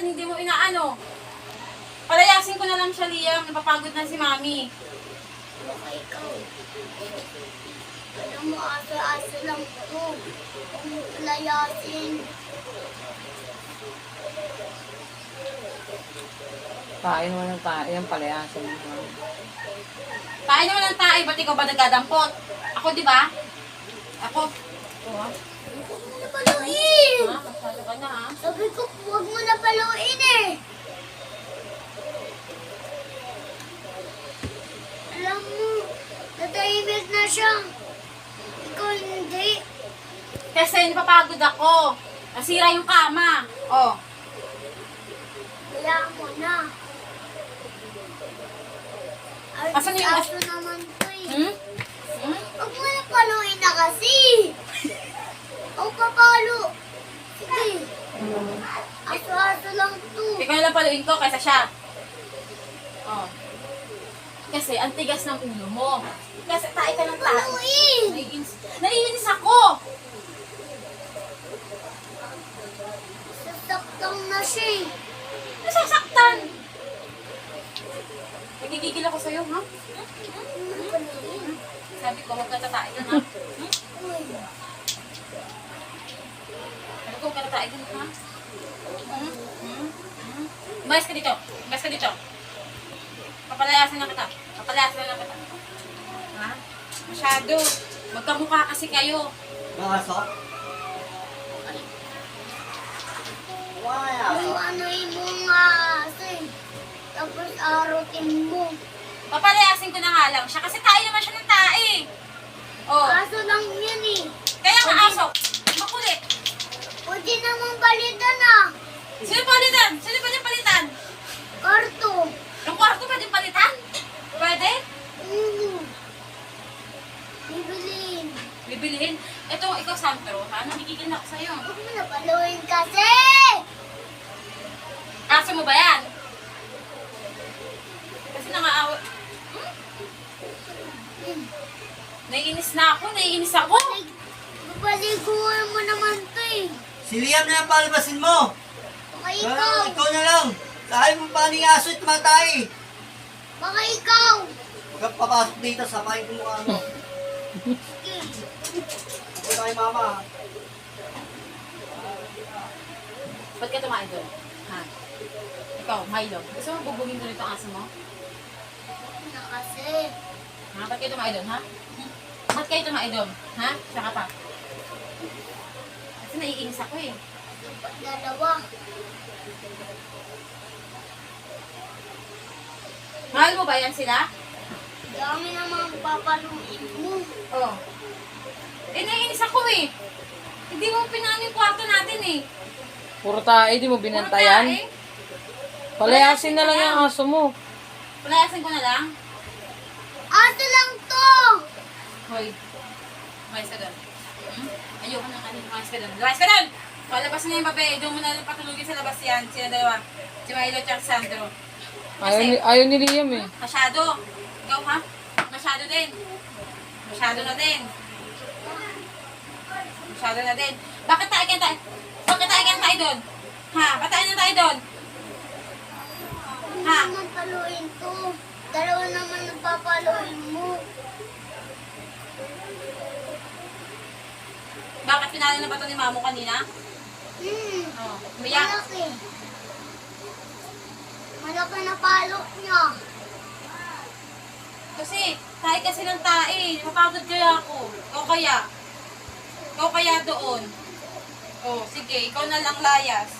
hindi mo inaano. Palayasin ko na lang siya, Liam. Napapagod na si Mami. Baka ikaw. Alam mo, asa-asa lang ito. Huwag mo palayasin. Kain naman ng tayo. Yan palayasin mo. Kain naman ng tayo, ba't ikaw ba nagdadampot? Ako, di ba? Ako. Oh, Huwag mo na paluin. ha? Masyado ka na, ha? Sabi ko, huwag mo na paluin eh. Alam mo, natahimik na siya. Ikaw hindi. Kasi napapagod ako. Nasira yung kama. Oh. Kaya mo na. Asan yung- Aso naman to eh. Hmm? Hmm? Huwag mo na paluin na kasi. O papalo. Sige. Aso-aso lang to. Ikaw na lang paluin ko kaysa siya. Oh. Kasi ang tigas ng ulo mo. Kasi tayo ka ng tayo. Paluin. Naiinis ako. Sasaktan na siya eh. Nasasaktan. Nagigigil ako sa'yo, ha? Sabi ko, huwag ka tatain na, ha? Uy. Sabi ko, huwag ka tatain na, ha? Umayos ka dito. Umayos ka dito. Papalayasin na kita. Papalayasin na kita. Ha? Masyado. Magkamukha kasi kayo. Mga Yung ano yung mga aso eh. Tapos arutin mo. Papalayasin ko na nga lang siya kasi tayo naman siya ng tae. Oh. Aso lang yan eh. Kaya nga aso. Makulit. Pwede namang balitan ah. Sino palitan? Sino pwede palitan? Karto. Yung kwarto pwede palitan? Pwede? Bibilin. Bibilihin. Ito, ikaw, Sandro, ha? Nagigigil na ako sa'yo. Huwag mo na paluin kasi. Aso mo ba yan? Kasi nangaawa. Naiinis na ako, naiinis ako. Papaliguan mo naman to eh. Si Liam na yung palabasin mo! Baka Pero ikaw. ikaw na lang! Dahil mo pa ng aso at tumatay! Baka ikaw. Huwag kang papasok dito, sapahin ko mukha mo. Huwag tayo mama. Ba't ka tumain doon? Ha? Ikaw, Milo. Gusto mo bubugin ko nito ang aso mo? Na kasi. Ha? Ba't kayo tumain doon, ha? Ba't kayo tumain doon? Ha? Saka pa. Kasi naiinis ako eh. Dalawa. Mahal mo ba yan sila? Dami namang papaluin mo. Oo. Eh, naiinis ako eh. Hindi mo pinano yung kwarto natin eh. Puro tayo. Di mo binantayan. Puro tae. Palayasin na lang yung aso mo. Palayasin ko na lang. Aso lang to. Hoy. Lumayas ka doon. Ayoko na kanina. Lumayas ka doon. Lumayas ka doon! Palabas na yung babae. Doon mo na patulugin sa labas yan. Sila dalawa. Si Milo at si Sandro. Ayaw ni Liam eh. Masyado. Ikaw ha? Masyado din. Masyado na din. Masyado na din. Bakit tayo tayo? Bakit tayo doon? Ha? Bakit tayo na tayo doon? Hindi Ha? naman paluin to. Dalawa naman ang papaluin mo. Bakit pinalo na ba ito ni Mamo kanina? Oh, umiyak. Malaki. Malaki na palo niya. Kasi, tayo kasi ng tae. Mapagod kaya ako. Ikaw kaya. Ikaw kaya doon. Oh, sige. Ikaw na lang layas.